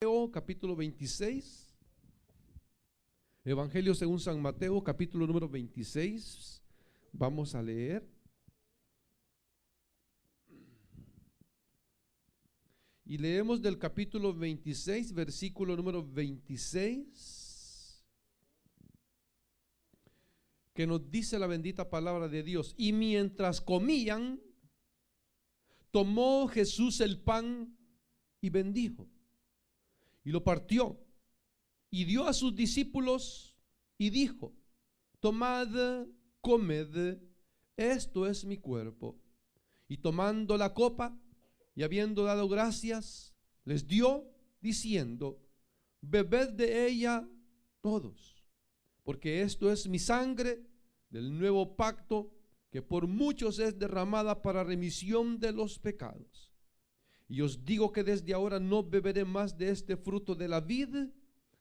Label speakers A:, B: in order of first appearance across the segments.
A: Mateo, capítulo 26. Evangelio según San Mateo, capítulo número 26. Vamos a leer. Y leemos del capítulo 26, versículo número 26, que nos dice la bendita palabra de Dios. Y mientras comían, tomó Jesús el pan y bendijo, y lo partió, y dio a sus discípulos, y dijo: tomad, comed, esto es mi cuerpo. Y tomando la copa, y habiendo dado gracias, les dio, diciendo: bebed de ella todos, porque esto es mi sangre del nuevo pacto, que por muchos es derramada para remisión de los pecados. Y os digo que desde ahora no beberé más de este fruto de la vid,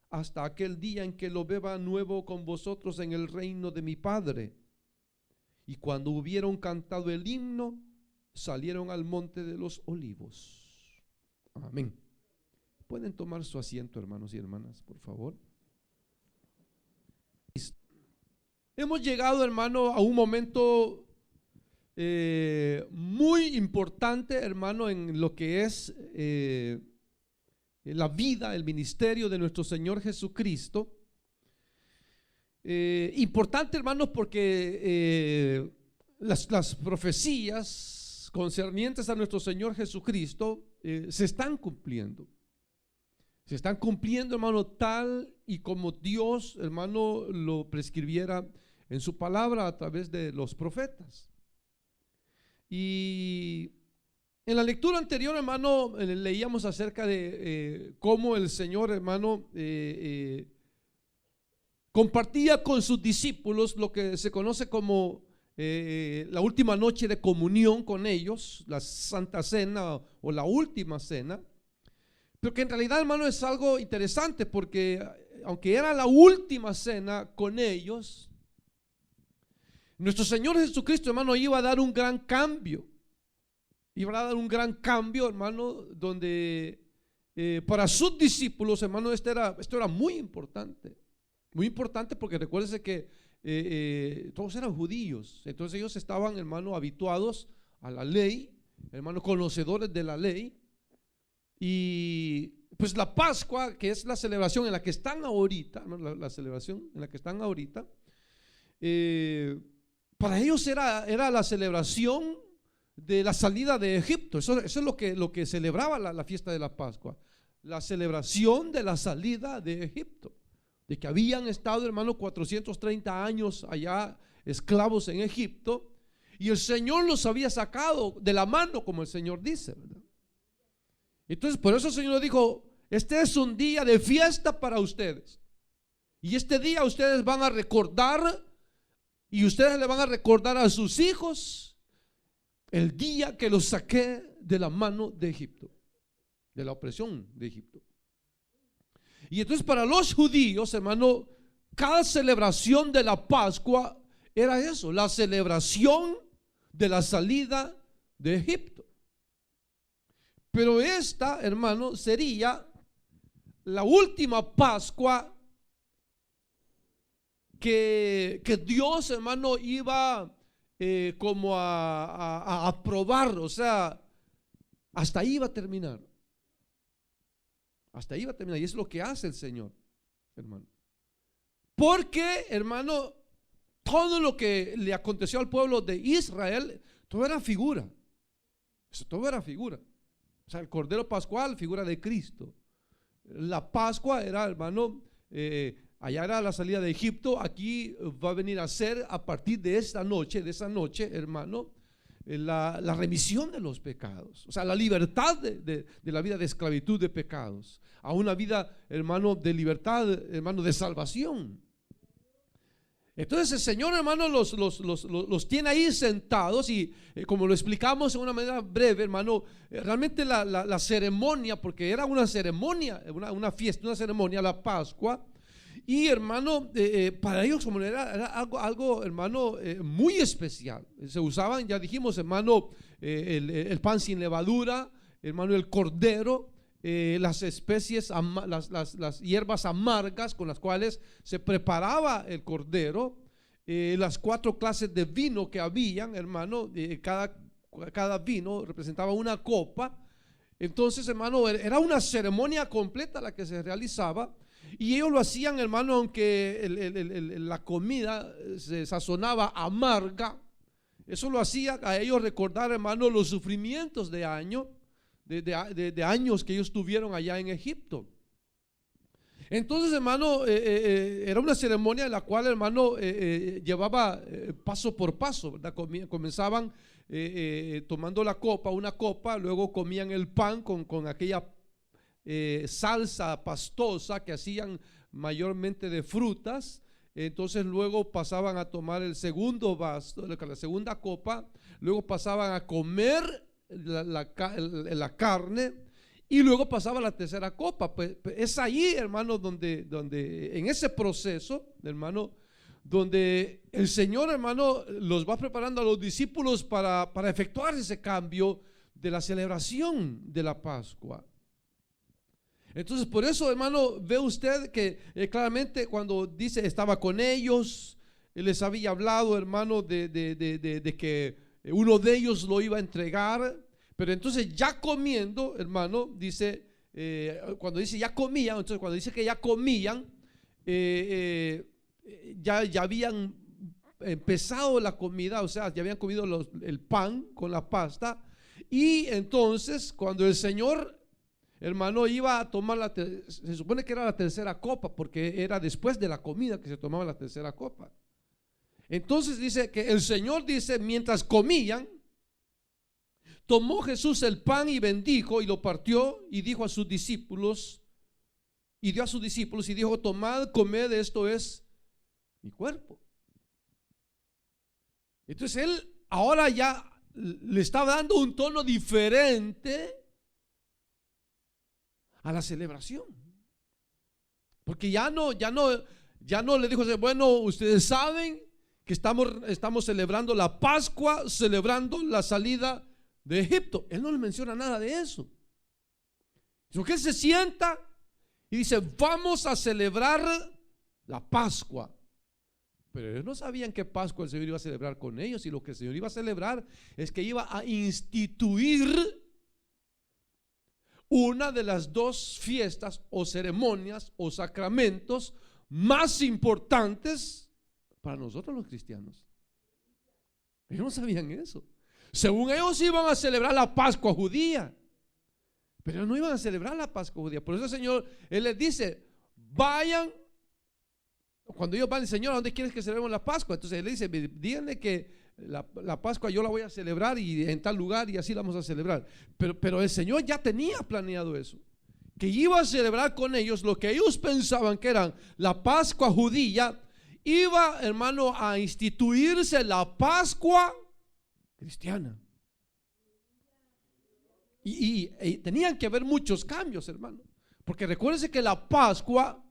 A: hasta aquel día en que lo beba nuevo con vosotros en el reino de mi Padre. Y cuando hubieron cantado el himno, salieron al monte de los olivos. Amén. Pueden tomar su asiento, hermanos y hermanas, por favor. Hemos llegado, hermano, a un momento muy importante, hermano, en lo que es la vida, el ministerio de nuestro Señor Jesucristo. Importante, hermanos, porque las profecías concernientes a nuestro Señor Jesucristo se están cumpliendo. Se están cumpliendo, hermano, tal y como Dios, hermano, lo prescribiera en su palabra a través de los profetas. Y en la lectura anterior, hermano, leíamos acerca de cómo el Señor, hermano, compartía con sus discípulos lo que se conoce como la última noche de comunión con ellos, la Santa Cena o la última cena. Pero que en realidad, hermano, es algo interesante, porque aunque era la última cena con ellos, nuestro Señor Jesucristo, hermano, iba a dar un gran cambio. Iba a dar un gran cambio, hermano, donde para sus discípulos, hermano, esto era muy importante. Muy importante, porque recuérdense que todos eran judíos. Entonces ellos estaban, hermano, habituados a la ley, hermano, conocedores de la ley. Y pues la Pascua, que es la celebración en la que están ahorita, la celebración en la que están ahorita, para ellos era la celebración de la salida de Egipto. Eso es lo que celebraba la fiesta de la Pascua, la celebración de la salida de Egipto, de que habían estado, hermano, 430 años allá esclavos en Egipto, y el Señor los había sacado de la mano, como el Señor dice, ¿verdad? Entonces, por eso el Señor dijo: este es un día de fiesta para ustedes, y este día ustedes van a recordar, y ustedes le van a recordar a sus hijos el día que los saqué de la mano de Egipto, de la opresión de Egipto. Y entonces, para los judíos, hermano, cada celebración de la Pascua era eso, la celebración de la salida de Egipto. Pero esta, hermano, sería la última Pascua que Dios, hermano, iba como a aprobar. O sea, hasta ahí iba a terminar. Hasta ahí iba a terminar. Y es lo que hace el Señor, hermano. Porque, hermano, todo lo que le aconteció al pueblo de Israel, todo era figura. Eso todo era figura. O sea, el Cordero Pascual, figura de Cristo. La Pascua era, hermano, allá era la salida de Egipto. Aquí va a venir a ser, a partir de esa noche, hermano, la remisión de los pecados. O sea, la libertad de la vida de esclavitud de pecados a una vida, hermano, de libertad, hermano, de salvación. Entonces el Señor, hermano, los tiene ahí sentados, y como lo explicamos en una manera breve, hermano, realmente la ceremonia, porque era una ceremonia, una fiesta, una ceremonia, la Pascua. Y, hermano, para ellos como era algo, hermano, muy especial. Se usaban, ya dijimos, hermano, el pan sin levadura, hermano, el cordero, las especies, las hierbas amargas con las cuales se preparaba el cordero, las 4 clases de vino que habían, hermano, cada vino representaba una copa. Entonces, hermano, era una ceremonia completa la que se realizaba, y ellos lo hacían, hermano, aunque la comida se sazonaba amarga. Eso lo hacía a ellos recordar, hermano, los sufrimientos de años que ellos tuvieron allá en Egipto. Entonces, hermano, era una ceremonia en la cual, hermano, llevaba paso por paso, ¿verdad? Comenzaban tomando una copa, luego comían el pan con aquella salsa pastosa que hacían mayormente de frutas. Entonces luego pasaban a tomar el segundo vaso, la segunda copa, luego pasaban a comer la carne, y luego pasaba la tercera copa. Pues es ahí, hermano, donde en ese proceso, hermano, donde el Señor, hermano, los va preparando a los discípulos para efectuar ese cambio de la celebración de la Pascua. Entonces, por eso, hermano, ve usted que claramente cuando dice estaba con ellos, les había hablado, hermano, de que uno de ellos lo iba a entregar. Pero entonces ya comiendo, hermano, dice, cuando dice ya comían, entonces cuando dice que ya comían, ya habían empezado la comida, o sea, ya habían comido el pan con la pasta. Y entonces cuando el Señor, hermano, iba a tomar se supone que era la tercera copa, porque era después de la comida que se tomaba la tercera copa. Entonces dice que el Señor dice, mientras comían, tomó Jesús el pan y bendijo y lo partió y dijo a sus discípulos, y dio a sus discípulos y dijo: tomad, comed, esto es mi cuerpo. Entonces él ahora ya le estaba dando un tono diferente a la celebración, porque ya no le dijo: bueno, ustedes saben que estamos celebrando la Pascua, celebrando la salida de Egipto. Él no le menciona nada de eso, sino que él se sienta y dice: vamos a celebrar la Pascua. Pero ellos no sabían qué Pascua el Señor iba a celebrar con ellos, y lo que el Señor iba a celebrar es que iba a instituir una de las 2 fiestas o ceremonias o sacramentos más importantes para nosotros los cristianos. Ellos no sabían eso. Según ellos iban a celebrar la Pascua judía, pero no iban a celebrar la Pascua judía. Por eso el Señor, Él les dice: vayan. Cuando ellos van, Señor, ¿a dónde quieres que celebremos la Pascua? Entonces Él dice: díganle que la Pascua yo la voy a celebrar y en tal lugar, y así la vamos a celebrar. Pero el Señor ya tenía planeado eso, que iba a celebrar con ellos lo que ellos pensaban que eran la Pascua judía. Iba, hermano, a instituirse la Pascua cristiana. Y tenían que haber muchos cambios, hermano, porque recuérdense que la Pascua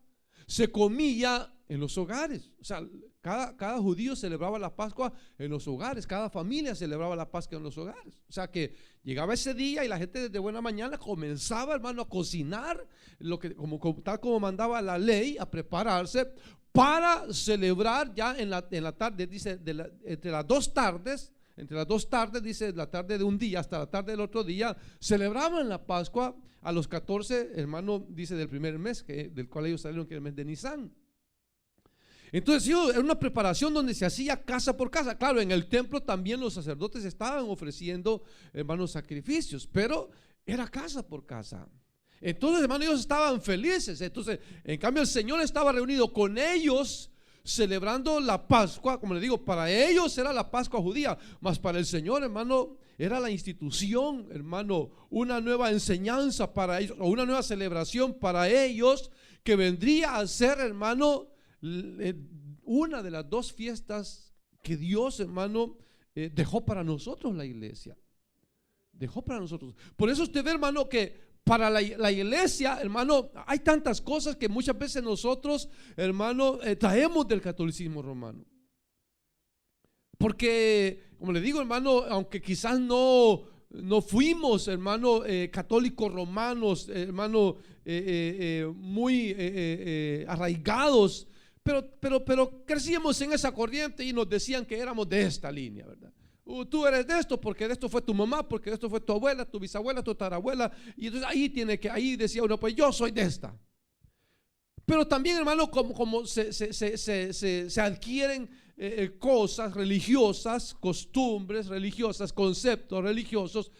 A: se comía en los hogares. O sea, cada judío celebraba la Pascua en los hogares, cada familia celebraba la Pascua en los hogares. O sea que llegaba ese día y la gente desde buena mañana comenzaba, hermano, a cocinar tal como mandaba la ley, a prepararse para celebrar ya en la tarde. Dice entre las 2 tardes, dice, la tarde de un día hasta la tarde del otro día, celebraban la Pascua a los 14, hermano, dice, del primer mes, del cual ellos salieron, que era el mes de Nisan. Entonces era una preparación donde se hacía casa por casa. Claro, en el templo también los sacerdotes estaban ofreciendo, hermanos, sacrificios, pero era casa por casa. Entonces, hermanos, ellos estaban felices. Entonces, en cambio, el Señor estaba reunido con ellos celebrando la Pascua. Como les digo, para ellos era la Pascua judía, mas para el Señor, hermano, era la institución, hermano, una nueva enseñanza para ellos, o una nueva celebración para ellos, que vendría a ser, hermano, una de las 2 fiestas que Dios, hermano, dejó para nosotros, la iglesia. Dejó para nosotros. Por eso usted ve, hermano, que para la iglesia, hermano, hay tantas cosas que muchas veces nosotros, hermano, traemos del catolicismo romano. Porque, como le digo, hermano, aunque quizás no no fuimos, hermano, católicos romanos, hermano, muy arraigados, pero crecíamos en esa corriente y nos decían que éramos de esta línea, ¿verdad? Tú eres de esto porque de esto fue tu mamá, porque de esto fue tu abuela, tu bisabuela, tu tatarabuela, y entonces ahí decía uno, pues yo soy de esta. Pero también, hermano, como se adquieren cosas religiosas, costumbres religiosas, conceptos religiosos,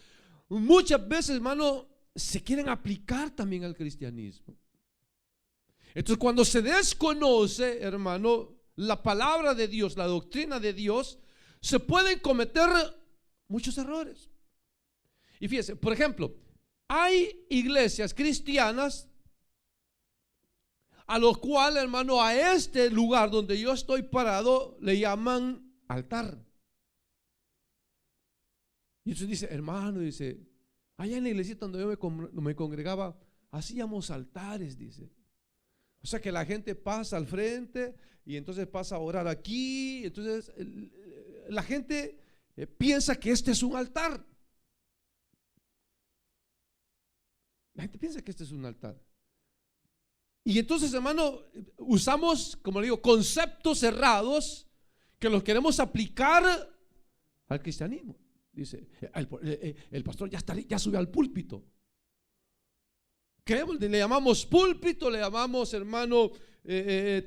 A: muchas veces, hermano, se quieren aplicar también al cristianismo. Entonces, cuando se desconoce, hermano, la palabra de Dios, la doctrina de Dios, se pueden cometer muchos errores. Y fíjese, por ejemplo, hay iglesias cristianas a los cuales, hermano, a este lugar donde yo estoy parado le llaman altar. Y entonces dice, hermano, dice, allá en la iglesia donde yo me congregaba, hacíamos altares, dice. O sea que la gente pasa al frente y entonces pasa a orar aquí. Entonces la gente piensa que este es un altar. La gente piensa que este es un altar. Y entonces, hermano, usamos, como le digo, conceptos cerrados que los queremos aplicar al cristianismo. Dice, el pastor ya subió al púlpito. Le llamamos púlpito, le llamamos, hermano,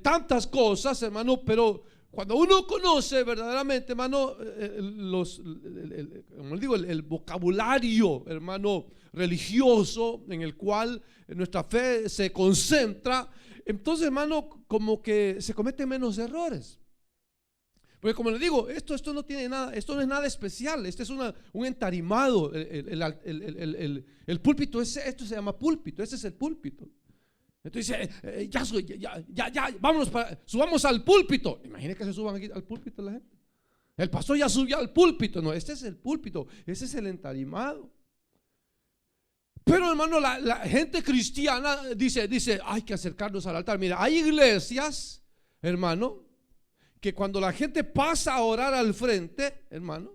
A: tantas cosas, hermano, pero cuando uno conoce verdaderamente, hermano, como digo, el vocabulario, hermano, religioso en el cual nuestra fe se concentra, entonces, hermano, como que se cometen menos errores. Porque como le digo, esto no tiene nada, esto no es nada especial, este es un entarimado. El púlpito, esto se llama púlpito, ese es el púlpito. Entonces ya, vámonos, subamos al púlpito. Imagínense que se suban aquí al púlpito la gente. El pastor ya subió al púlpito. No, este es el púlpito, ese es el entarimado. Pero, hermano, la gente cristiana dice, hay que acercarnos al altar. Mira, hay iglesias, hermano, que cuando la gente pasa a orar al frente, hermano,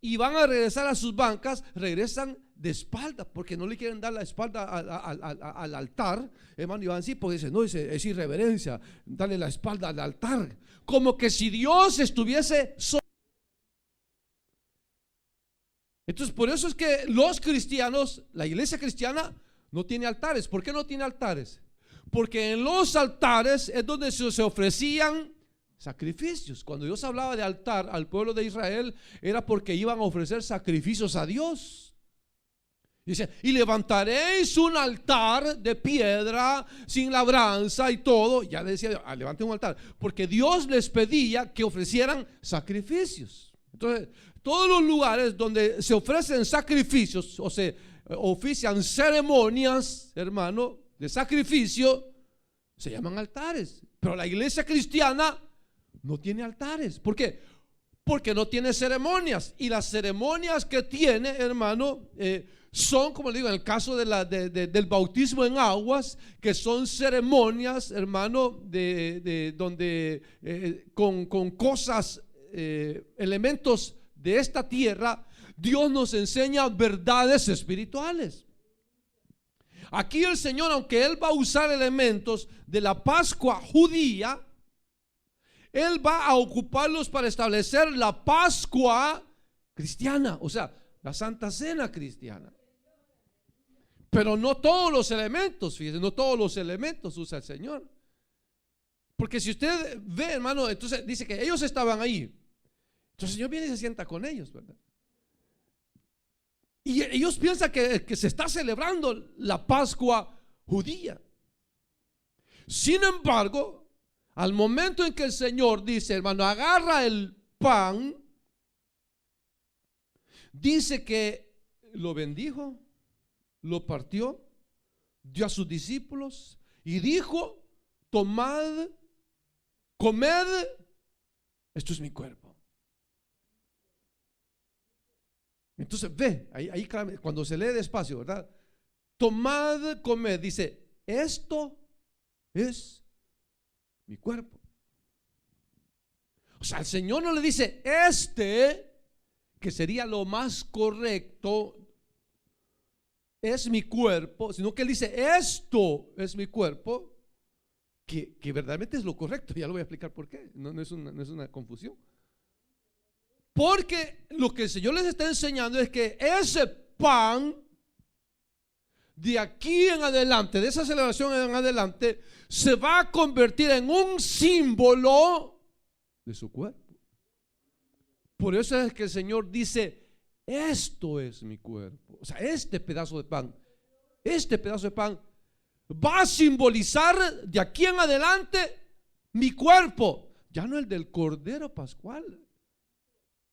A: y van a regresar a sus bancas, regresan de espalda, porque no le quieren dar la espalda al altar, hermano, y van así, porque dicen, no, es irreverencia, darle la espalda al altar, como que si Dios estuviese solo. Entonces, por eso es que los cristianos, la iglesia cristiana, no tiene altares. ¿Por qué no tiene altares? Porque en los altares es donde se ofrecían sacrificios. Cuando Dios hablaba de altar al pueblo de Israel, era porque iban a ofrecer sacrificios a Dios. Dice, y levantaréis un altar de piedra sin labranza y todo. Ya le decía, levanten un altar, porque Dios les pedía que ofrecieran sacrificios. Entonces, todos los lugares donde se ofrecen sacrificios o se ofician ceremonias, hermano, de sacrificio, se llaman altares. Pero la iglesia cristiana no tiene altares. ¿Por qué? Porque no tiene ceremonias. Y las ceremonias que tiene, hermano, son, como le digo, en el caso del bautismo en aguas, que son ceremonias, hermano, donde con cosas, elementos de esta tierra, Dios nos enseña verdades espirituales. Aquí el Señor, aunque Él va a usar elementos de la Pascua judía, Él va a ocuparlos para establecer la Pascua cristiana, o sea, la Santa Cena cristiana. Pero no todos los elementos, fíjense, no todos los elementos usa el Señor. Porque si usted ve, hermano, entonces dice que ellos estaban ahí. Entonces el Señor viene y se sienta con ellos, ¿verdad? Y ellos piensan que se está celebrando la Pascua judía. Sin embargo, al momento en que el Señor dice, hermano, agarra el pan, dice que lo bendijo, lo partió, dio a sus discípulos y dijo, tomad, comed, esto es mi cuerpo. Entonces ve, ahí cuando se lee despacio, ¿verdad? Tomad, comed, dice, esto es mi cuerpo. O sea, el Señor no le dice, que sería lo más correcto, es mi cuerpo, sino que él dice, esto es mi cuerpo, que verdaderamente es lo correcto. Ya lo voy a explicar por qué. No es una confusión. Porque lo que el Señor les está enseñando es que ese pan, de aquí en adelante, de esa celebración en adelante, se va a convertir en un símbolo de su cuerpo. Por eso es que el Señor dice, esto es mi cuerpo. O sea, este pedazo de pan va a simbolizar de aquí en adelante mi cuerpo, ya no el del Cordero Pascual.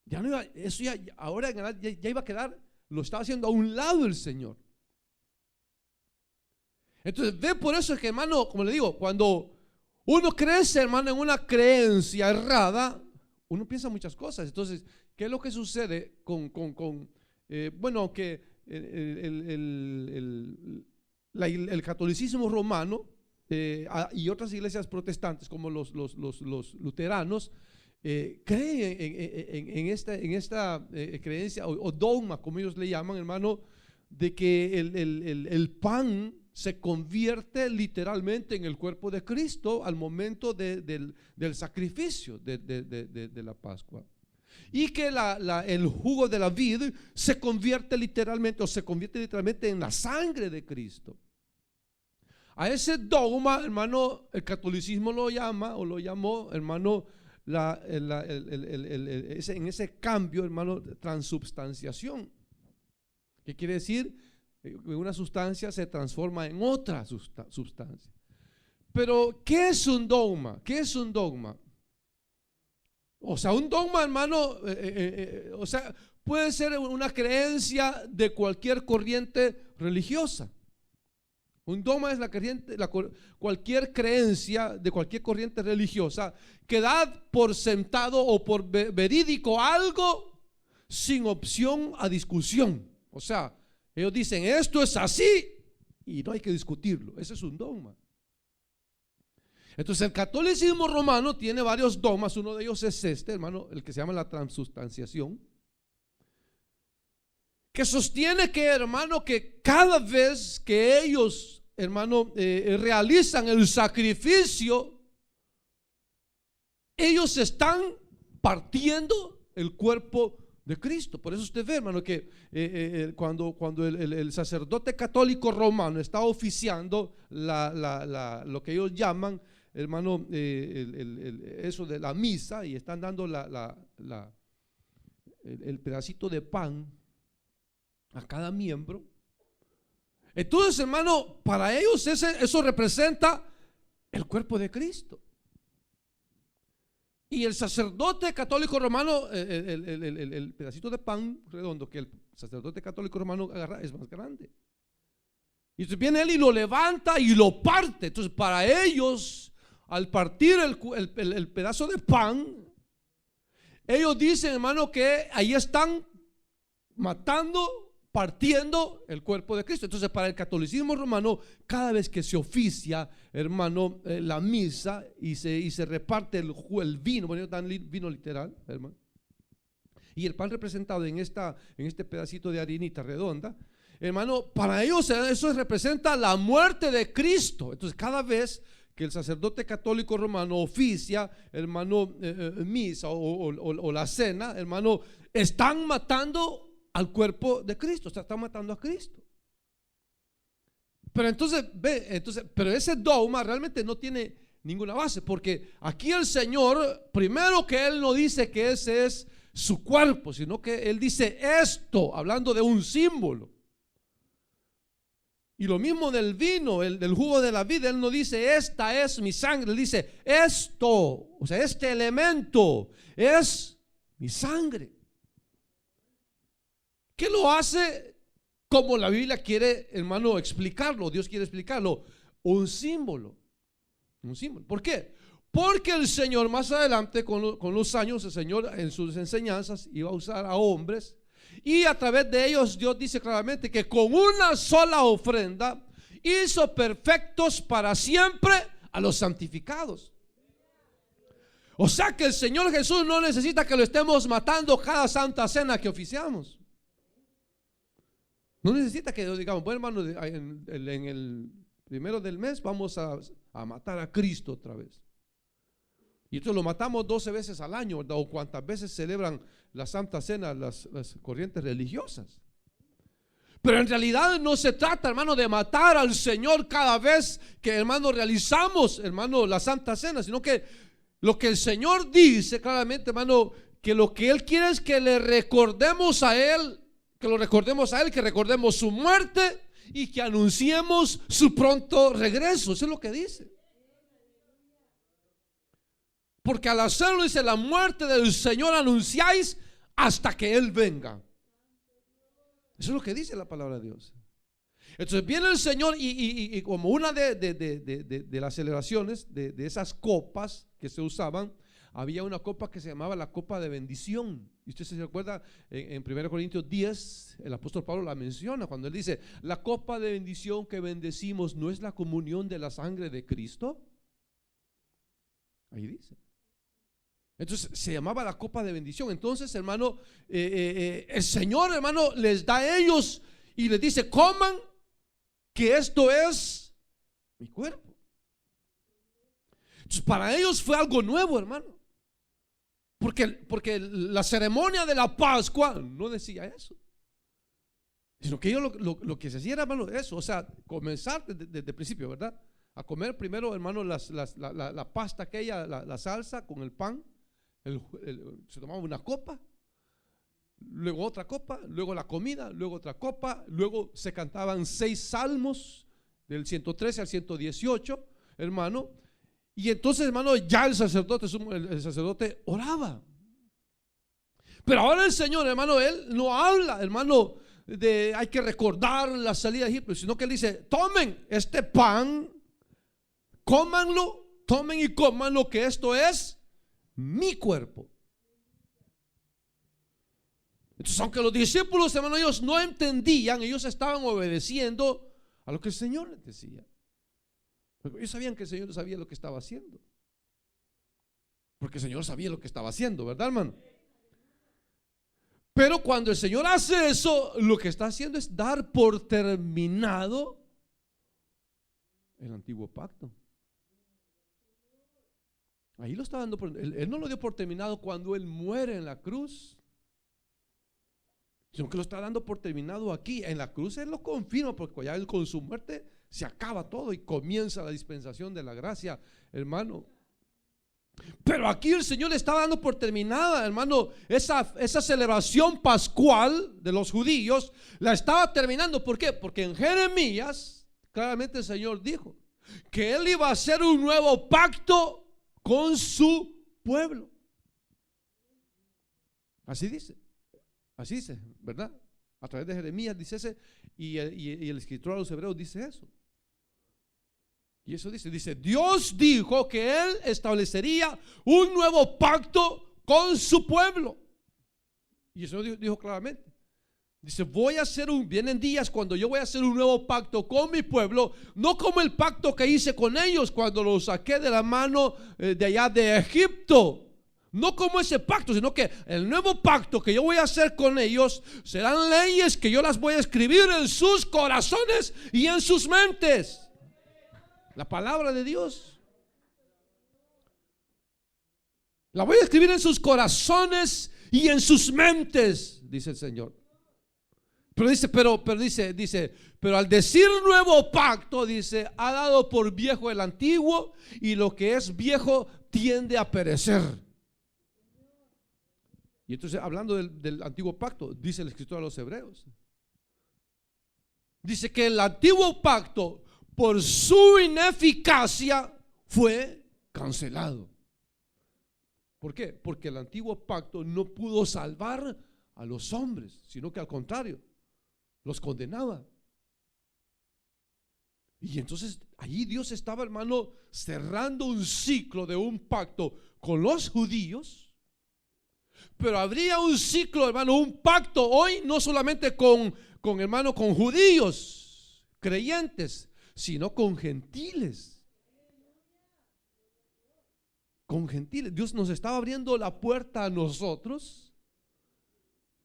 A: Ya no iba, eso ya, ahora ya iba a quedar, lo estaba haciendo a un lado el Señor. Entonces, ve, por eso es que, hermano, como le digo, cuando uno crece, hermano, en una creencia errada, uno piensa muchas cosas. Entonces, ¿qué es lo que sucede bueno, que el catolicismo romano y otras iglesias protestantes como los luteranos creen en esta creencia o dogma, como ellos le llaman, hermano, de que el pan se convierte literalmente en el cuerpo de Cristo al momento del sacrificio de la Pascua. Y que el jugo de la vid se convierte literalmente en la sangre de Cristo. A ese dogma, hermano, el catolicismo lo llamó, hermano, en ese cambio, hermano, transubstanciación. ¿Qué quiere decir? Una sustancia se transforma en otra sustancia. Pero, ¿qué es un dogma? ¿Qué es un dogma? O sea, un dogma, hermano, o sea, puede ser una creencia de cualquier corriente religiosa. Un dogma es cualquier creencia de cualquier corriente religiosa que da por sentado o por verídico algo sin opción a discusión. O sea, ellos dicen, esto es así y no hay que discutirlo. Ese es un dogma. Entonces el catolicismo romano tiene varios dogmas. Uno de ellos es este, hermano, el que se llama la transubstanciación, que sostiene que, hermano, que cada vez que ellos, hermano, realizan el sacrificio, ellos están partiendo el cuerpo de Cristo. Por eso usted ve, hermano, que cuando el sacerdote católico romano está oficiando lo que ellos llaman, hermano, eso de la misa, y están dando el pedacito de pan a cada miembro. Entonces, hermano, para ellos eso representa el cuerpo de Cristo. Y el sacerdote católico romano, el pedacito de pan redondo que el sacerdote católico romano agarra es más grande. Y entonces viene él y lo levanta y lo parte. Entonces, para ellos, al partir el pedazo de pan, ellos dicen, hermano, que ahí están matando, partiendo el cuerpo de Cristo. Entonces, para el catolicismo romano, cada vez que se oficia, hermano, la misa y se reparte el vino, bueno, dan vino literal, hermano, y el pan representado en este pedacito de harinita redonda, hermano, para ellos eso representa la muerte de Cristo. Entonces, cada vez que el sacerdote católico romano oficia, hermano, misa o la cena, hermano, están matando al cuerpo de Cristo, o sea, están matando a Cristo. Pero pero ese dogma realmente no tiene ninguna base, porque aquí el Señor, primero que Él no dice que ese es su cuerpo, sino que Él dice esto, hablando de un símbolo. Y lo mismo del vino, del jugo de la vida, Él no dice esta es mi sangre, Él dice esto, o sea, este elemento es mi sangre. ¿Qué lo hace como la Biblia quiere, hermano, explicarlo? Dios quiere explicarlo. Un símbolo. Un símbolo. ¿Por qué? Porque el Señor más adelante, con los años, el Señor en sus enseñanzas iba a usar a hombres, y a través de ellos Dios dice claramente que con una sola ofrenda hizo perfectos para siempre a los santificados. O sea que el Señor Jesús no necesita que lo estemos matando cada santa cena que oficiamos. No necesita que digamos, bueno hermano, en el primero del mes vamos a matar a Cristo otra vez. Y entonces lo matamos 12 veces al año, ¿verdad? O cuantas veces celebran la Santa Cena las corrientes religiosas. Pero en realidad no se trata, hermano, de matar al Señor cada vez que, hermano, realizamos, hermano, la Santa Cena, sino que lo que el Señor dice claramente, hermano, que lo que Él quiere es que le recordemos a Él, que lo recordemos a Él, que recordemos su muerte y que anunciemos su pronto regreso. Eso es lo que dice. Porque al hacerlo dice: la muerte del Señor anunciáis hasta que Él venga. Eso es lo que dice la palabra de Dios. Entonces viene el Señor y como una de las celebraciones de esas copas que se usaban, había una copa que se llamaba la copa de bendición. Y usted se recuerda en 1 Corintios 10, el apóstol Pablo la menciona cuando él dice: la copa de bendición que bendecimos ¿no es la comunión de la sangre de Cristo? Ahí dice. Entonces se llamaba la copa de bendición. Entonces, hermano, el Señor, hermano, les da a ellos y les dice: coman, que esto es mi cuerpo. Entonces para ellos fue algo nuevo, hermano, porque la ceremonia de la Pascua no decía eso, sino que ellos lo que se hacía era, hermano, eso, o sea, comenzar desde el principio, ¿verdad? A comer primero, hermano, la pasta aquella, la salsa con el pan. Se tomaba una copa, luego otra copa, luego la comida, luego otra copa, luego se cantaban 6 salmos del 113 al 118, hermano, y entonces, hermano, ya el sacerdote oraba. Pero ahora el Señor, hermano, Él no habla, hermano, de hay que recordar la salida de Egipto, sino que Él dice: tomen este pan, cómanlo, tomen y coman lo que esto es mi cuerpo. Entonces, aunque los discípulos, hermano, ellos no entendían, ellos estaban obedeciendo a lo que el Señor les decía. Porque ellos sabían que el Señor sabía lo que estaba haciendo. Porque el Señor sabía lo que estaba haciendo, ¿verdad, hermano? Pero cuando el Señor hace eso, lo que está haciendo es dar por terminado el antiguo pacto. Ahí lo está dando él no lo dio por terminado cuando Él muere en la cruz, sino que lo está dando por terminado aquí. En la cruz Él lo confirma, porque ya Él con su muerte se acaba todo y comienza la dispensación de la gracia, hermano. Pero aquí el Señor está dando por terminada, hermano, esa celebración pascual de los judíos. La estaba terminando. ¿Por qué? Porque en Jeremías claramente el Señor dijo que Él iba a hacer un nuevo pacto con su pueblo. Así dice, ¿verdad? A través de Jeremías dice ese, y el escritor a los hebreos dice eso. Y eso dice: Dios dijo que Él establecería un nuevo pacto con su pueblo. Y eso dijo claramente. Dice: vienen días cuando yo voy a hacer un nuevo pacto con mi pueblo, no como el pacto que hice con ellos cuando los saqué de la mano de allá de Egipto. No como ese pacto, sino que el nuevo pacto que yo voy a hacer con ellos serán leyes que yo las voy a escribir en sus corazones y en sus mentes. La palabra de Dios la voy a escribir en sus corazones y en sus mentes, dice el Señor. Pero dice, pero al decir nuevo pacto, dice, ha dado por viejo el antiguo, y lo que es viejo tiende a perecer. Y entonces, hablando del antiguo pacto, dice el escritor a los hebreos, dice que el antiguo pacto, por su ineficacia, fue cancelado. ¿Por qué? Porque el antiguo pacto no pudo salvar a los hombres, sino que al contrario, los condenaba. Y entonces allí Dios estaba, hermano, cerrando un ciclo de un pacto con los judíos. Pero habría un ciclo, hermano, un pacto hoy no solamente con judíos creyentes, sino con gentiles. con gentiles. Dios nos estaba abriendo la puerta a nosotros,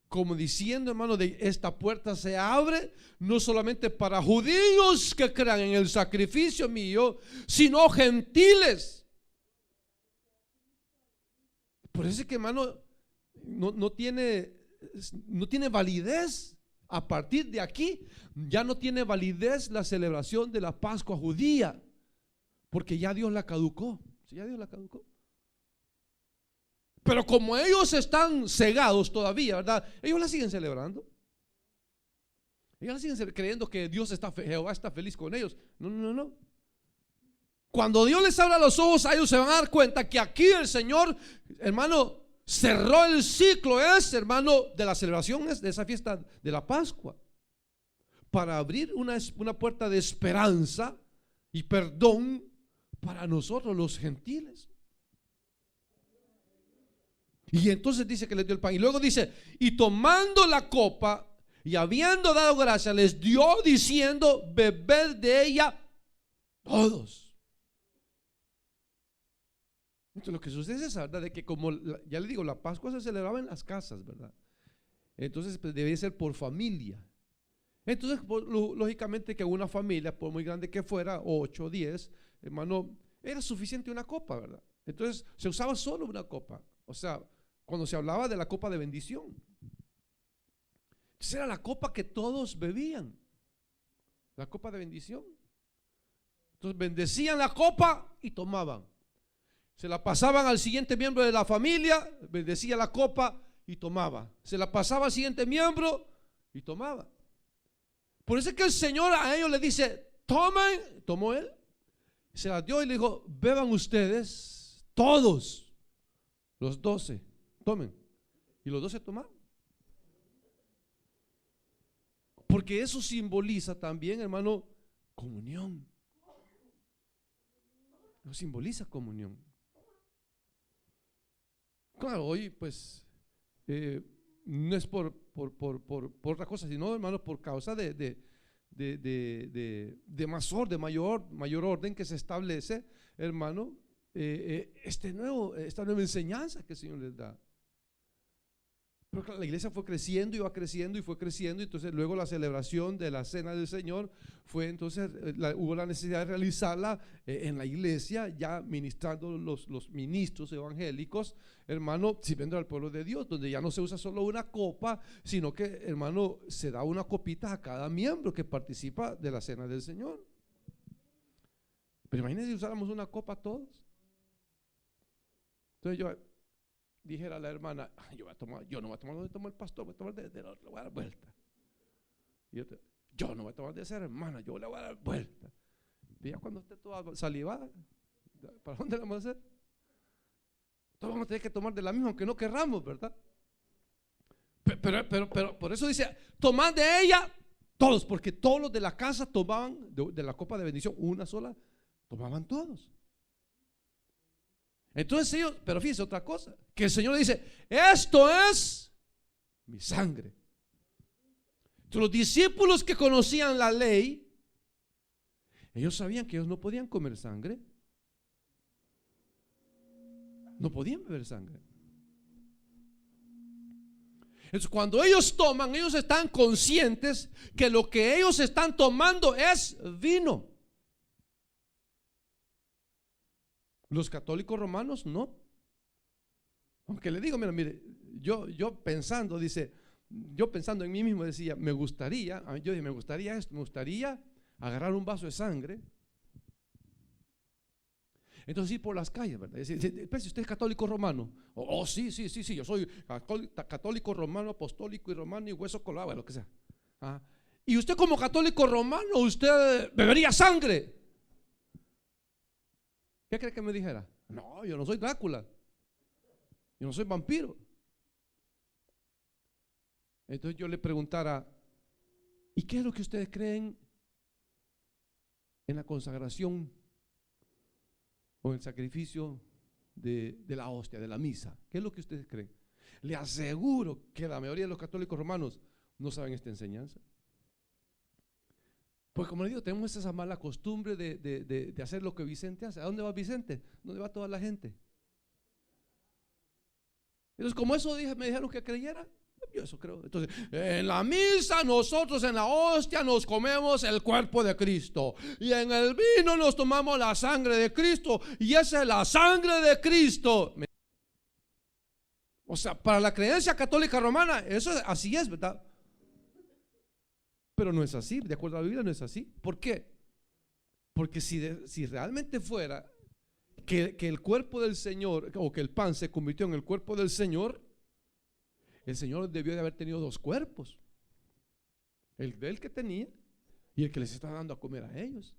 A: como diciendo, hermano, de esta puerta se abre no solamente para judíos que crean en el sacrificio mío, sino gentiles. Por eso es que, hermano, no tiene validez. A partir de aquí ya no tiene validez la celebración de la Pascua judía, porque ya Dios la caducó. Sí, ya Dios la caducó. Pero como ellos están cegados todavía, ¿verdad? Ellos la siguen celebrando. Ellos la siguen creyendo que Jehová está feliz con ellos. No. Cuando Dios les abra los ojos a ellos, se van a dar cuenta que aquí el Señor, hermano, cerró el ciclo hermano, de la celebración de esa fiesta de la Pascua, para abrir una puerta de esperanza y perdón para nosotros los gentiles. Y entonces dice que les dio el pan. Y luego dice, y tomando la copa y habiendo dado gracias, les dio diciendo, bebed de ella todos. Entonces lo que sucede es, ¿verdad?, de que como ya le digo, la Pascua se celebraba en las casas, ¿verdad? Entonces pues, debía ser por familia. Entonces lógicamente que una familia, por muy grande que fuera, 8 o 10, hermano, era suficiente una copa, ¿verdad? Entonces se usaba solo una copa. O sea, cuando se hablaba de la copa de bendición, esa era la copa que todos bebían, la copa de bendición. Entonces bendecían la copa y tomaban. Se la pasaban al siguiente miembro de la familia, bendecía la copa y tomaba. Se la pasaba al siguiente miembro y tomaba. Por eso es que el Señor a ellos le dice, tomen, tomó él, se la dio y le dijo, beban ustedes todos, los 12, tomen. Y los 12 tomaron. Porque eso simboliza también, hermano, comunión. Lo simboliza comunión. Claro, hoy pues no es por otra cosa, sino, hermano, por causa de mayor orden que se establece, hermano, esta nueva enseñanza que el Señor les da. Pero claro, la iglesia fue creciendo y va creciendo y fue creciendo, y entonces luego la celebración de la cena del Señor fue entonces, hubo la necesidad de realizarla en la iglesia, ya ministrando los ministros evangélicos, hermano, sirviendo al pueblo de Dios, donde ya no se usa solo una copa, sino que, hermano, se da una copita a cada miembro que participa de la cena del Señor. Pero imagínense si usáramos una copa todos. Entonces yo dijera a la hermana, yo no voy a tomar donde tomó el pastor, voy a tomar de la otra, le voy a dar vuelta. Y yo no voy a tomar de esa hermana, yo le voy a dar vuelta. Y ya cuando esté toda salivada, ¿para dónde la vamos a hacer? Todos vamos a tener que tomar de la misma, aunque no querramos, ¿verdad? Pero por eso dice, tomad de ella todos, porque todos los de la casa tomaban de la copa de bendición, una sola, tomaban todos. Entonces ellos, pero fíjense otra cosa, que el Señor dice, esto es mi sangre. Entonces, los discípulos que conocían la ley, ellos sabían que ellos no podían comer sangre, no podían beber sangre. Entonces, cuando ellos toman, ellos están conscientes que lo que ellos están tomando es vino. Los católicos romanos no. Aunque le digo, mire, yo pensando en mí mismo decía, me gustaría agarrar un vaso de sangre. Entonces ir por las calles, ¿verdad? Decir, si usted es católico romano, sí, yo soy católico romano, apostólico y romano y hueso colado, lo que sea. Y usted como católico romano, usted bebería sangre. ¿Qué cree que me dijera? No, yo no soy Drácula, yo no soy vampiro. Entonces yo le preguntara, ¿y qué es lo que ustedes creen en la consagración o en el sacrificio de la hostia, de la misa? ¿Qué es lo que ustedes creen? Le aseguro que la mayoría de los católicos romanos no saben esta enseñanza. Pues como le digo, tenemos esa mala costumbre de hacer lo que Vicente hace. ¿A dónde va Vicente? ¿Dónde va toda la gente? Entonces, como eso me dijeron que creyera, yo eso creo. Entonces, en la misa nosotros en la hostia nos comemos el cuerpo de Cristo, y en el vino nos tomamos la sangre de Cristo, y esa es la sangre de Cristo. O sea, para la creencia católica romana, eso así es, ¿verdad? Pero no es así, de acuerdo a la Biblia no es así. ¿Por qué? Porque si realmente fuera que el cuerpo del Señor, o que el pan se convirtió en el cuerpo del Señor, el Señor debió de haber tenido dos cuerpos: el del que tenía y el que les está dando a comer a ellos.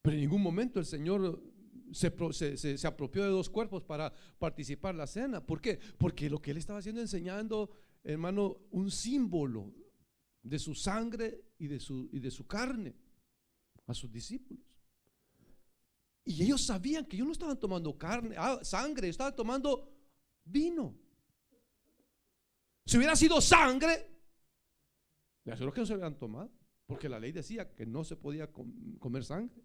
A: Pero en ningún momento el Señor se apropió de dos cuerpos para participar en la cena. ¿Por qué? Porque lo que Él estaba haciendo, enseñando, hermano, un símbolo de su sangre y de su carne a sus discípulos. Y ellos sabían que ellos no estaban tomando sangre, estaban tomando vino. Si hubiera sido sangre, les aseguro que no se hubieran tomado, porque la ley decía que no se podía comer sangre.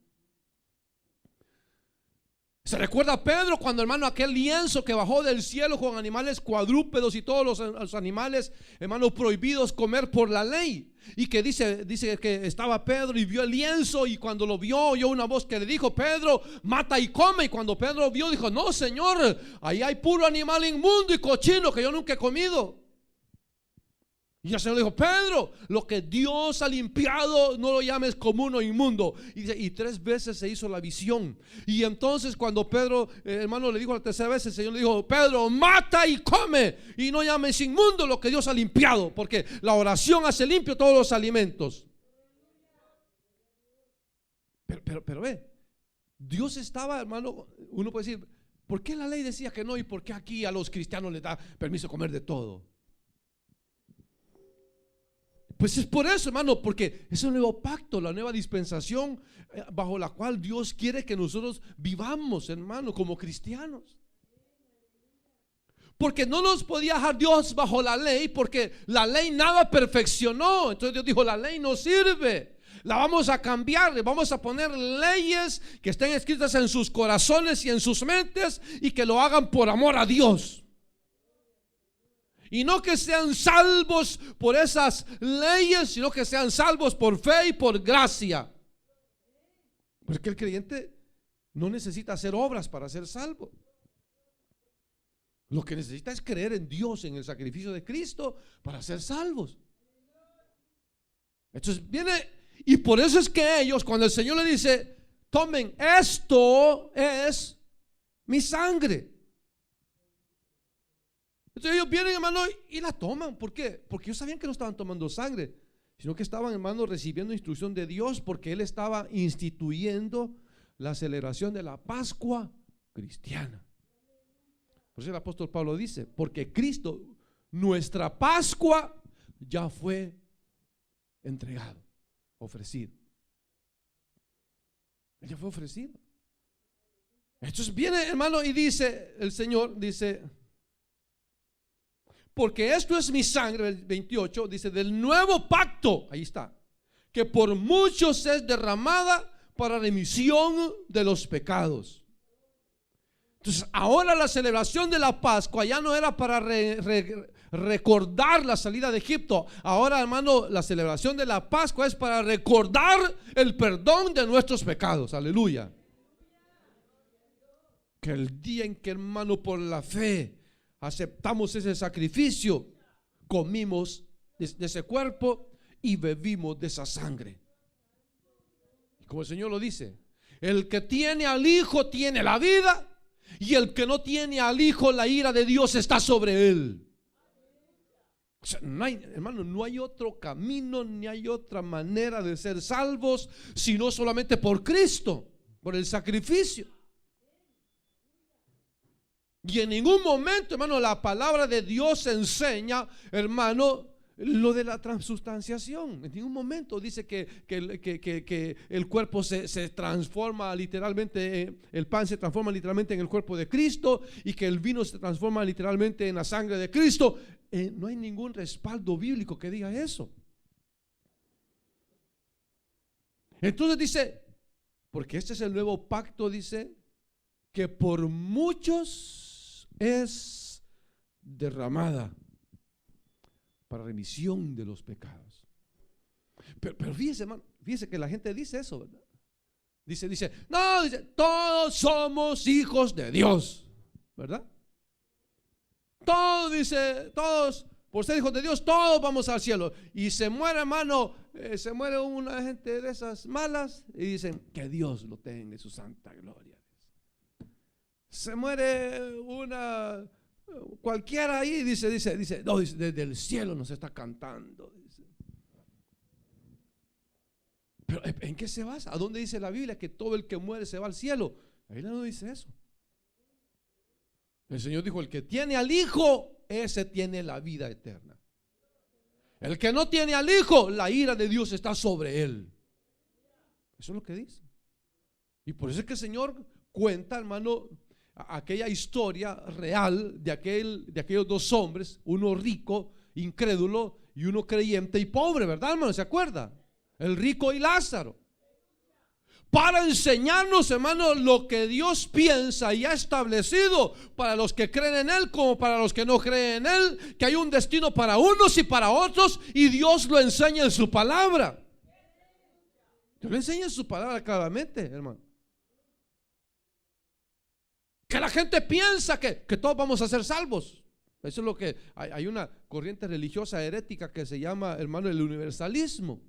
A: ¿Se recuerda a Pedro cuando, hermano, aquel lienzo que bajó del cielo con animales cuadrúpedos y todos los animales, hermano, prohibidos comer por la ley? Y que dice que estaba Pedro y vio el lienzo, y cuando lo vio, oyó una voz que le dijo: Pedro, mata y come. Y cuando Pedro vio, dijo: no, Señor, ahí hay puro animal inmundo y cochino que yo nunca he comido. Y el Señor le dijo: Pedro, lo que Dios ha limpiado no lo llames común o inmundo. Y 3 veces se hizo la visión. Y entonces cuando Pedro, hermano, le dijo la 3ª vez, el Señor le dijo: Pedro, mata y come, y no llames inmundo lo que Dios ha limpiado, porque la oración hace limpio todos los alimentos. Pero ve, Dios estaba, hermano, uno puede decir: ¿por qué la ley decía que no, y por qué aquí a los cristianos les da permiso comer de todo? Pues es por eso, hermano, porque es un nuevo pacto, la nueva dispensación bajo la cual Dios quiere que nosotros vivamos, hermano, como cristianos. Porque no nos podía dejar Dios bajo la ley, porque la ley nada perfeccionó. Entonces Dios dijo: la ley no sirve, la vamos a cambiar, le vamos a poner leyes que estén escritas en sus corazones y en sus mentes, y que lo hagan por amor a Dios. Y no que sean salvos por esas leyes, sino que sean salvos por fe y por gracia. Porque el creyente no necesita hacer obras para ser salvo. Lo que necesita es creer en Dios, en el sacrificio de Cristo, para ser salvos. Entonces viene, y por eso es que ellos, cuando el Señor le dice: tomen, esto es mi sangre. Entonces ellos vienen, hermano, y la toman. ¿Por qué? Porque ellos sabían que no estaban tomando sangre, sino que estaban, hermano, recibiendo instrucción de Dios, porque Él estaba instituyendo la celebración de la Pascua cristiana. Por eso el apóstol Pablo dice: porque Cristo, nuestra Pascua, ya fue entregado, ofrecido. Ella fue ofrecido. Entonces viene, hermano, y dice el Señor, dice: porque esto es mi sangre, el 28, dice, del nuevo pacto, ahí está, que por muchos es derramada para remisión de los pecados. Entonces ahora la celebración de la Pascua ya no era para recordar la salida de Egipto. Ahora, hermano, la celebración de la Pascua es para recordar el perdón de nuestros pecados. Aleluya. Que el día en que, hermano, por la fe aceptamos ese sacrificio, comimos de ese cuerpo y bebimos de esa sangre. Y como el Señor lo dice: el que tiene al Hijo tiene la vida, y el que no tiene al Hijo, la ira de Dios está sobre él. O sea, no hay, hermano, no hay otro camino ni hay otra manera de ser salvos sino solamente por Cristo, por el sacrificio. Y en ningún momento, hermano, la palabra de Dios enseña, hermano, lo de la transustanciación. En ningún momento dice que el cuerpo se transforma literalmente, el pan se transforma literalmente en el cuerpo de Cristo, y que el vino se transforma literalmente en la sangre de Cristo. No hay ningún respaldo bíblico que diga eso. Entonces dice: porque este es el nuevo pacto, dice, que por muchos es derramada para remisión de los pecados. Pero fíjese, hermano, fíjese que la gente dice eso, ¿verdad? Dice, no, dice, todos somos hijos de Dios, ¿verdad? Todos, dice, todos, por ser hijos de Dios, todos vamos al cielo. Y se muere, hermano, se muere una gente de esas malas y dicen, que Dios lo tenga en su santa gloria. Se muere una cualquiera ahí, dice, no, dice, desde el cielo nos está cantando, dice. Pero ¿en qué se basa? ¿A dónde dice la Biblia que todo el que muere se va al cielo? Ahí no dice eso. El Señor dijo, el que tiene al Hijo, ese tiene la vida eterna. El que no tiene al Hijo, la ira de Dios está sobre él. Eso es lo que dice. Y por eso es que el Señor cuenta, hermano, aquella historia real de aquellos dos hombres, uno rico, incrédulo, y uno creyente y pobre, ¿verdad, hermano? ¿Se acuerda? El rico y Lázaro. Para enseñarnos, hermano, lo que Dios piensa y ha establecido para los que creen en Él como para los que no creen en Él, que hay un destino para unos y para otros, y Dios lo enseña en su palabra. Dios lo enseña en su palabra claramente, hermano. Que la gente piensa que todos vamos a ser salvos. Eso es lo que hay una corriente religiosa herética que se llama, hermano, el universalismo.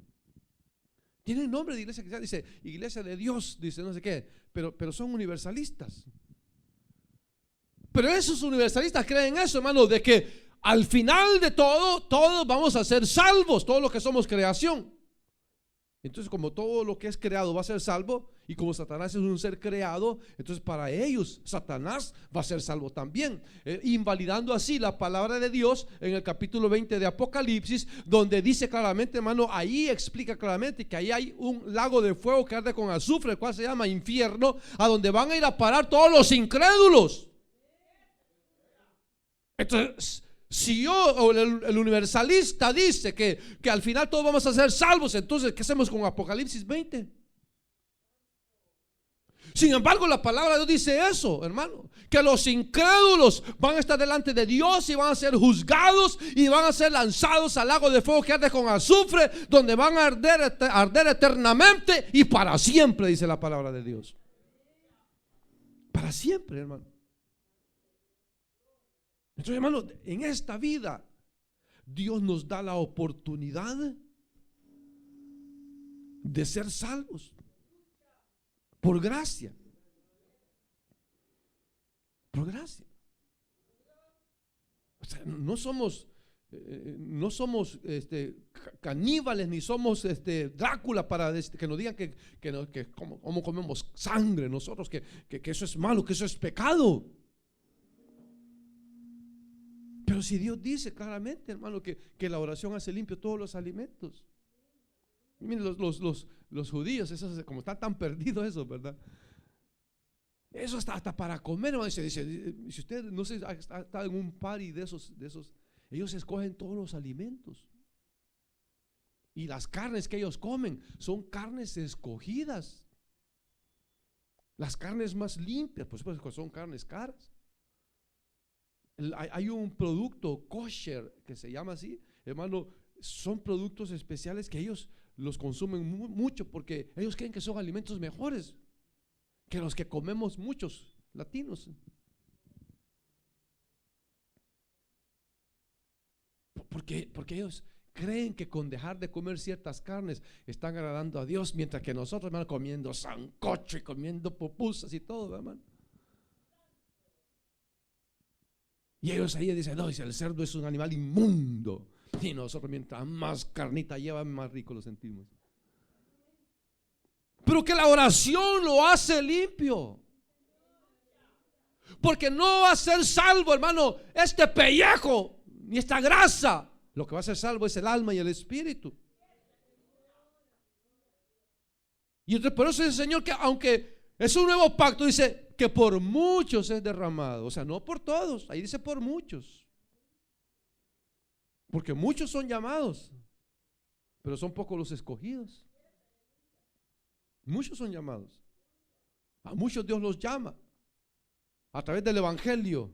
A: Tiene el nombre de iglesia cristiana, dice iglesia de Dios, dice no sé qué, pero son universalistas. Pero esos universalistas creen eso, hermano, de que al final de todo, todos vamos a ser salvos, todos los que somos creación. Entonces, como todo lo que es creado va a ser salvo, y como Satanás es un ser creado, entonces para ellos Satanás va a ser salvo también, invalidando así la palabra de Dios en el capítulo 20 de Apocalipsis, donde dice claramente, hermano, ahí explica claramente que ahí hay un lago de fuego que arde con azufre, el cual se llama infierno, a donde van a ir a parar todos los incrédulos. Entonces, si yo o el universalista dice que al final todos vamos a ser salvos, entonces ¿qué hacemos con Apocalipsis 20? Sin embargo, la palabra de Dios dice eso, hermano, que los incrédulos van a estar delante de Dios y van a ser juzgados y van a ser lanzados al lago de fuego que arde con azufre, donde van a arder eternamente y para siempre, dice la palabra de Dios. Para siempre, hermano. Entonces, hermano, en esta vida Dios nos da la oportunidad de ser salvos por gracia. Por gracia. O sea, no somos caníbales, ni somos Drácula para que nos digan que como comemos sangre nosotros, que eso es malo, que eso es pecado. Pero si Dios dice claramente, hermano, que la oración hace limpio todos los alimentos. Y miren, los judíos, esos, como están tan perdidos eso, ¿verdad? Eso hasta para comer, hermano, dice, si usted no sé, está en un party de esos, ellos escogen todos los alimentos. Y las carnes que ellos comen son carnes escogidas. Las carnes más limpias, pues son carnes caras. Hay un producto kosher que se llama así, hermano, son productos especiales que ellos los consumen mucho porque ellos creen que son alimentos mejores que los que comemos muchos latinos. Porque ellos creen que con dejar de comer ciertas carnes están agradando a Dios, mientras que nosotros, hermano, comiendo sancocho y comiendo pupusas y todo, hermano. Y ellos ahí dicen, no, dice, el cerdo es un animal inmundo. Y nosotros mientras más carnita lleva, más rico lo sentimos. Pero que la oración lo hace limpio. Porque no va a ser salvo, hermano, este pellejo, ni esta grasa. Lo que va a ser salvo es el alma y el espíritu. Y entonces por eso dice el Señor que aunque es un nuevo pacto, dice que por muchos es derramado. O sea, no por todos, ahí dice por muchos. Porque muchos son llamados, pero son pocos los escogidos. Muchos son llamados. A muchos Dios los llama a través del evangelio.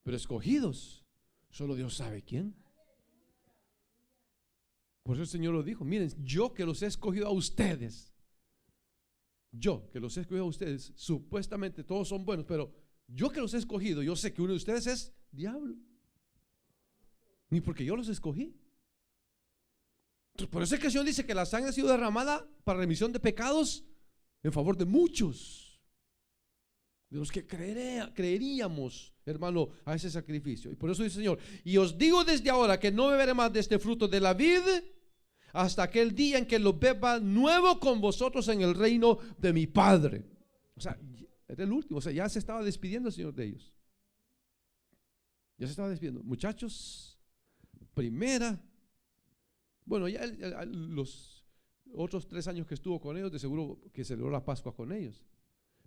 A: Pero escogidos, solo Dios sabe quién. Por eso el Señor lo dijo: miren, yo que los he escogido a ustedes, yo que los he escogido a ustedes, supuestamente todos son buenos, pero yo que los he escogido, yo sé que uno de ustedes es diablo. Ni porque yo los escogí. Entonces, por eso es que el Señor dice que la sangre ha sido derramada para remisión de pecados en favor de muchos, de los que creeríamos, hermano, a ese sacrificio. Y por eso dice el Señor: y os digo desde ahora que no beberé más de este fruto de la vid hasta aquel día en que lo beba nuevo con vosotros en el reino de mi Padre. O sea, era el último. O sea, ya se estaba despidiendo el Señor de ellos. Ya se estaba despidiendo. Muchachos, bueno, ya los otros 3 años que estuvo con ellos, de seguro que celebró la Pascua con ellos.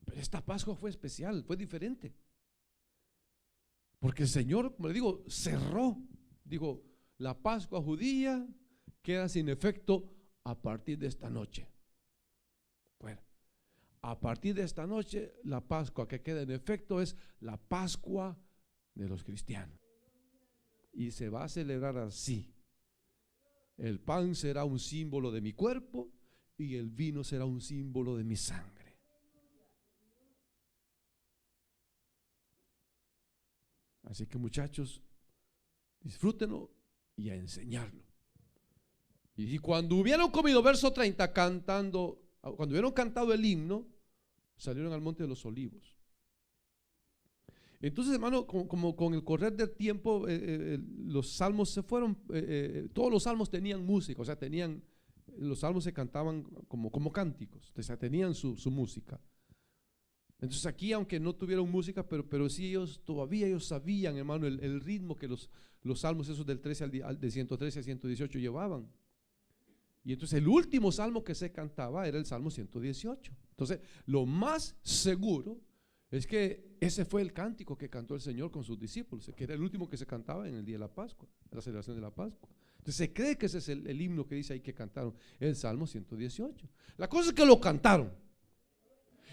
A: Pero esta Pascua fue especial, fue diferente. Porque el Señor, como le digo, cerró. Dijo: la Pascua judía queda sin efecto a partir de esta noche. Bueno, a partir de esta noche, la Pascua que queda en efecto es la Pascua de los cristianos. Y se va a celebrar así: el pan será un símbolo de mi cuerpo y el vino será un símbolo de mi sangre. Así que, muchachos, disfrútenlo y a enseñarlo. Y cuando hubieron comido, verso 30, cuando hubieron cantado el himno, salieron al monte de los olivos. Entonces, hermano, como con el correr del tiempo, los salmos se fueron, todos los salmos tenían música, o sea, los salmos se cantaban como cánticos, o sea, tenían su música. Entonces aquí, aunque no tuvieron música, pero sí ellos sabían, hermano, el ritmo que los salmos esos del 113 al 118 llevaban. Y entonces el último salmo que se cantaba era el Salmo 118. Entonces, lo más seguro es que ese fue el cántico que cantó el Señor con sus discípulos, que era el último que se cantaba en el día de la Pascua, en la celebración de la Pascua. Entonces se cree que ese es el himno que dice ahí que cantaron, el Salmo 118. La cosa es que lo cantaron.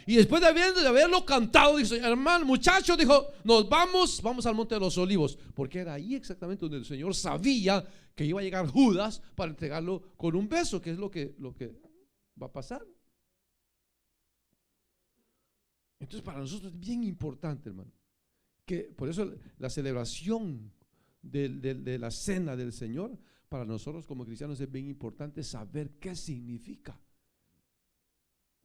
A: Y después de haberlo cantado, dice: hermano, muchachos, dijo, vamos al monte de los olivos, porque era ahí exactamente donde el Señor sabía que iba a llegar Judas para entregarlo con un beso, que es lo que va a pasar. Entonces, para nosotros es bien importante, hermano, que por eso la celebración de la cena del Señor, para nosotros como cristianos es bien importante saber qué significa.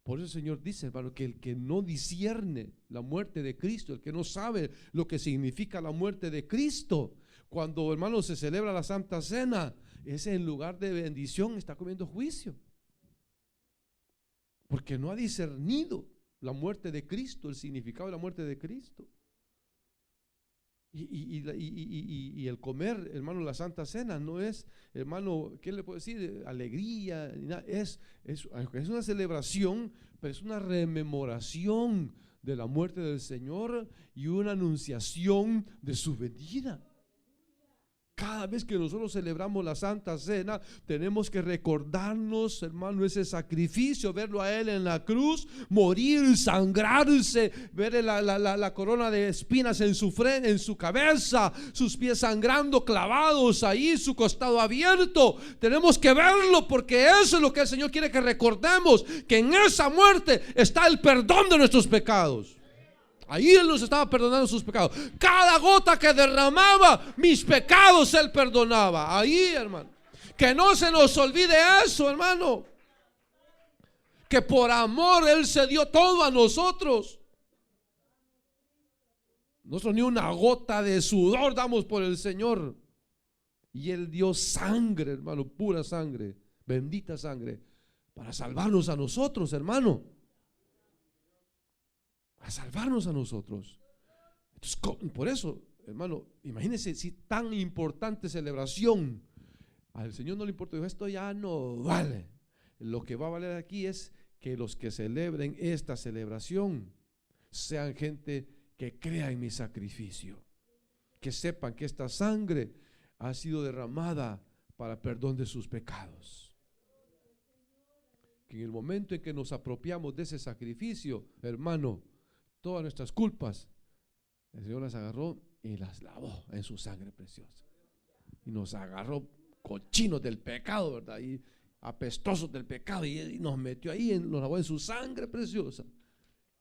A: Por eso el Señor dice, hermano, que el que no discierne la muerte de Cristo, el que no sabe lo que significa la muerte de Cristo, cuando, hermano, se celebra la Santa Cena, ese en lugar de bendición está comiendo juicio, porque no ha discernido la muerte de Cristo, el significado de la muerte de Cristo. Y el comer, hermano, la Santa Cena no es, hermano, ¿qué le puedo decir? Alegría, es una celebración, pero es una rememoración de la muerte del Señor y una anunciación de su venida. Cada vez que nosotros celebramos la Santa Cena, tenemos que recordarnos, hermano, ese sacrificio, verlo a Él en la cruz, morir, sangrarse, ver la corona de espinas en su frente, en su cabeza, sus pies sangrando, clavados ahí, su costado abierto. Tenemos que verlo, porque eso es lo que el Señor quiere que recordemos, que en esa muerte está el perdón de nuestros pecados. Ahí Él nos estaba perdonando sus pecados. Cada gota que derramaba, mis pecados Él perdonaba. Ahí, hermano. Que no se nos olvide eso, hermano. Que por amor Él se dio todo a nosotros. Nosotros ni una gota de sudor damos por el Señor. Y Él dio sangre, hermano, pura sangre, bendita sangre, para salvarnos a nosotros, hermano. A salvarnos a nosotros. Entonces, por eso, hermano, imagínense si tan importante celebración, al Señor no le importa, dijo, esto ya no vale. Lo que va a valer aquí es que los que celebren esta celebración sean gente que crea en mi sacrificio, que sepan que esta sangre ha sido derramada para perdón de sus pecados. Que en el momento en que nos apropiamos de ese sacrificio, hermano, todas nuestras culpas, el Señor las agarró y las lavó en su sangre preciosa. Y nos agarró cochinos del pecado, ¿verdad? Y apestosos del pecado, y nos metió ahí, nos lavó en su sangre preciosa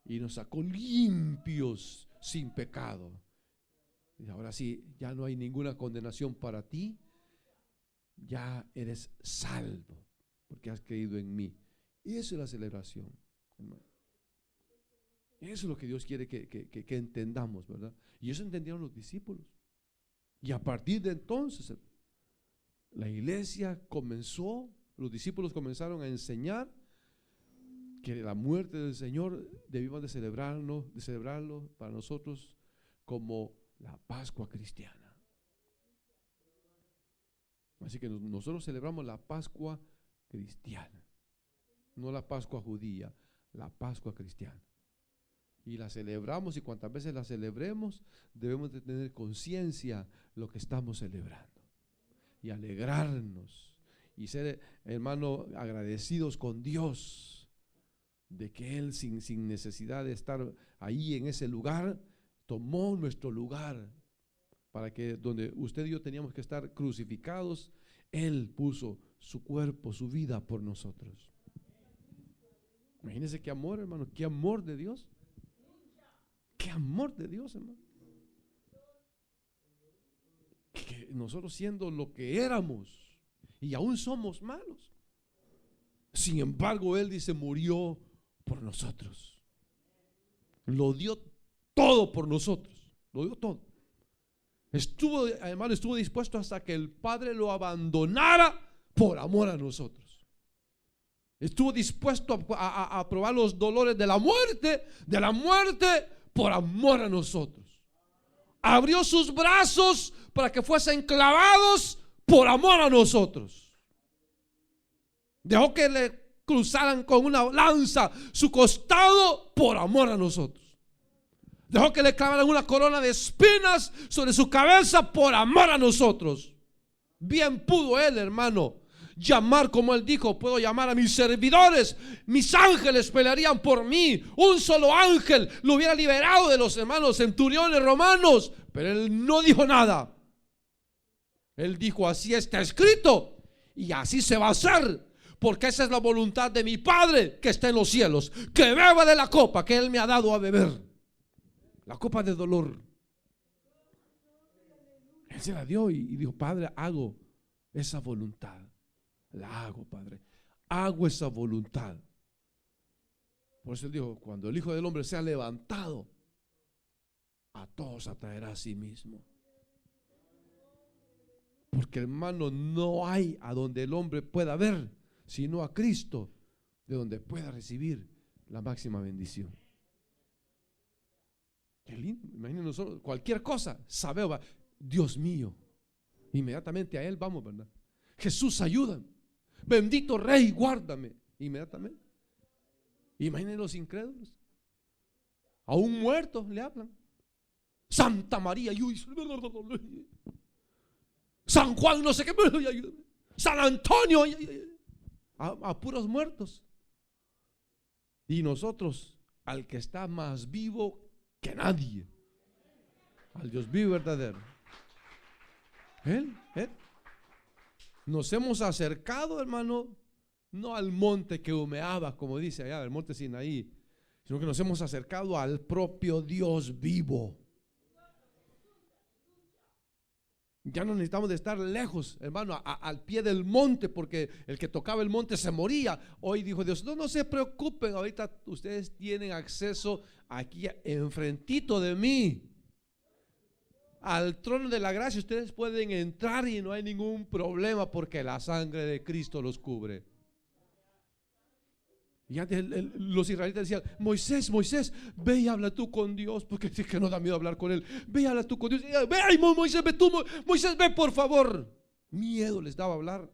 A: y nos sacó limpios sin pecado. Y ahora sí, ya no hay ninguna condenación para ti, ya eres salvo porque has creído en mí. Y eso es la celebración, hermano. Eso es lo que Dios quiere que entendamos, ¿verdad? Y eso entendieron los discípulos. Y a partir de entonces la iglesia comenzó, los discípulos comenzaron a enseñar que la muerte del Señor debíamos de celebrarlo para nosotros como la Pascua cristiana. Así que nosotros celebramos la Pascua cristiana, no la Pascua judía, la Pascua cristiana. Y la celebramos, y cuantas veces la celebremos, debemos de tener conciencia lo que estamos celebrando y alegrarnos y ser, hermano, agradecidos con Dios de que Él sin necesidad de estar ahí en ese lugar, tomó nuestro lugar para que donde usted y yo teníamos que estar crucificados, Él puso su cuerpo, su vida por nosotros. Imagínense qué amor, hermano, qué amor de Dios. Qué amor de Dios, hermano. Que nosotros siendo lo que éramos y aún somos malos, sin embargo Él dice murió por nosotros, lo dio todo por nosotros, lo dio todo. Hermano, estuvo dispuesto hasta que el Padre lo abandonara por amor a nosotros. Estuvo dispuesto a probar los dolores de la muerte por amor a nosotros. Abrió sus brazos para que fuesen clavados por amor a nosotros. Dejó que le cruzaran con una lanza su costado por amor a nosotros. Dejó que le clavaran una corona de espinas sobre su cabeza por amor a nosotros. Bien pudo Él, hermano, llamar, como Él dijo, puedo llamar a mis servidores, mis ángeles pelearían por mí. Un solo ángel lo hubiera liberado de los hermanos centuriones romanos, pero Él no dijo nada. Él dijo, así está escrito y así se va a hacer, porque esa es la voluntad de mi Padre que está en los cielos, que beba de la copa que Él me ha dado a beber, la copa de dolor. Él se la dio y dijo, Padre, hago esa voluntad. La hago, Padre, hago esa voluntad. Por eso Él dijo, cuando el Hijo del Hombre sea levantado, a todos atraerá a sí mismo. Porque, hermano, no hay a donde el hombre pueda ver, sino a Cristo, de donde pueda recibir la máxima bendición. Qué lindo. Imagínense nosotros, cualquier cosa, sabemos, Dios mío, inmediatamente a Él vamos, ¿verdad? Jesús, ayúdame. Bendito Rey, guárdame. Inmediatamente. Imaginen los incrédulos. A un muerto le hablan. Santa María, San Juan, no sé qué, San Antonio, a puros muertos. Y nosotros, al que está más vivo que nadie, al Dios vivo verdadero. Él. Nos hemos acercado, hermano, no al monte que humeaba, como dice allá, el monte Sinaí, sino que nos hemos acercado al propio Dios vivo. Ya no necesitamos de estar lejos, hermano, al pie del monte, porque el que tocaba el monte se moría. Hoy dijo Dios, no se preocupen, ahorita ustedes tienen acceso aquí enfrentito de mí al trono de la gracia. Ustedes pueden entrar y no hay ningún problema, porque la sangre de Cristo los cubre. Y antes los israelitas decían, Moisés, ve y habla tú con Dios, porque es que no da miedo hablar con Él. Ve y habla tú con Dios. Ve, ay, Moisés, ve tú, Moisés, ve por favor. Miedo les daba hablar.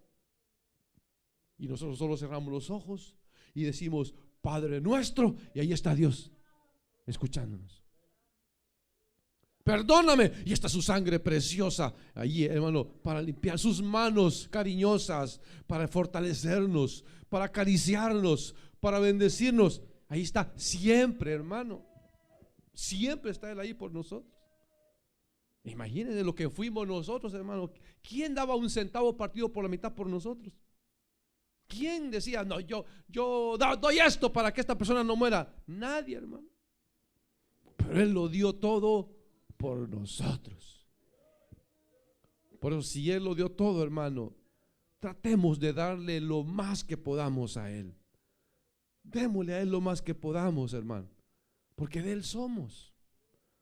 A: Y nosotros solo cerramos los ojos y decimos, Padre nuestro, y ahí está Dios escuchándonos. Perdóname, y está su sangre preciosa allí, hermano, para limpiar, sus manos cariñosas, para fortalecernos, para acariciarnos, para bendecirnos. Ahí está siempre, hermano. Siempre está Él ahí por nosotros. Imagínense lo que fuimos nosotros, hermano. ¿Quién daba un centavo partido por la mitad por nosotros? ¿Quién decía, no, yo doy esto para que esta persona no muera? Nadie, hermano. Pero Él lo dio todo por nosotros. Por eso, si Él lo dio todo, hermano, tratemos de darle lo más que podamos a Él. Démosle a Él lo más que podamos, hermano, porque de Él somos.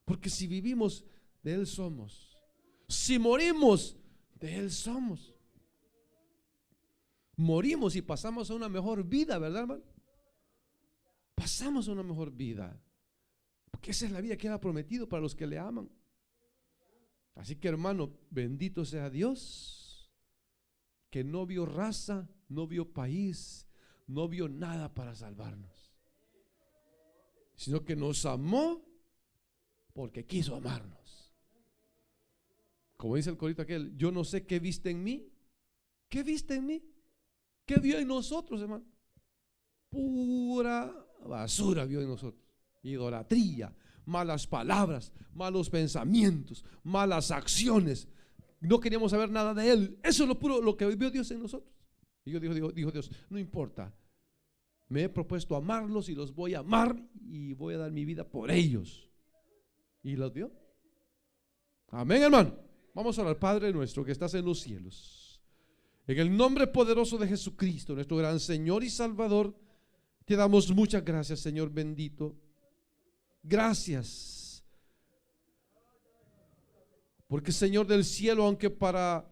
A: Porque si vivimos, de Él somos. Si morimos, de Él somos. Morimos y pasamos a una mejor vida, ¿verdad, hermano? Pasamos a una mejor vida, porque esa es la vida que Él ha prometido para los que le aman. Así que, hermano, bendito sea Dios, que no vio raza, no vio país, no vio nada para salvarnos, sino que nos amó porque quiso amarnos. Como dice el corito aquel, yo no sé qué viste en mí. ¿Qué viste en mí? ¿Qué vio en nosotros, hermano? Pura basura vio en nosotros. Idolatría, malas palabras, malos pensamientos, malas acciones. No queríamos saber nada de Él. Eso es lo puro, lo que vio Dios en nosotros. Y yo dijo Dios, no importa, me he propuesto amarlos y los voy a amar y voy a dar mi vida por ellos. Y los dio. Amén, hermano. Vamos a orar. Padre nuestro que estás en los cielos, en el nombre poderoso de Jesucristo, nuestro gran Señor y Salvador, te damos muchas gracias, Señor bendito. Gracias, porque, Señor del cielo, aunque para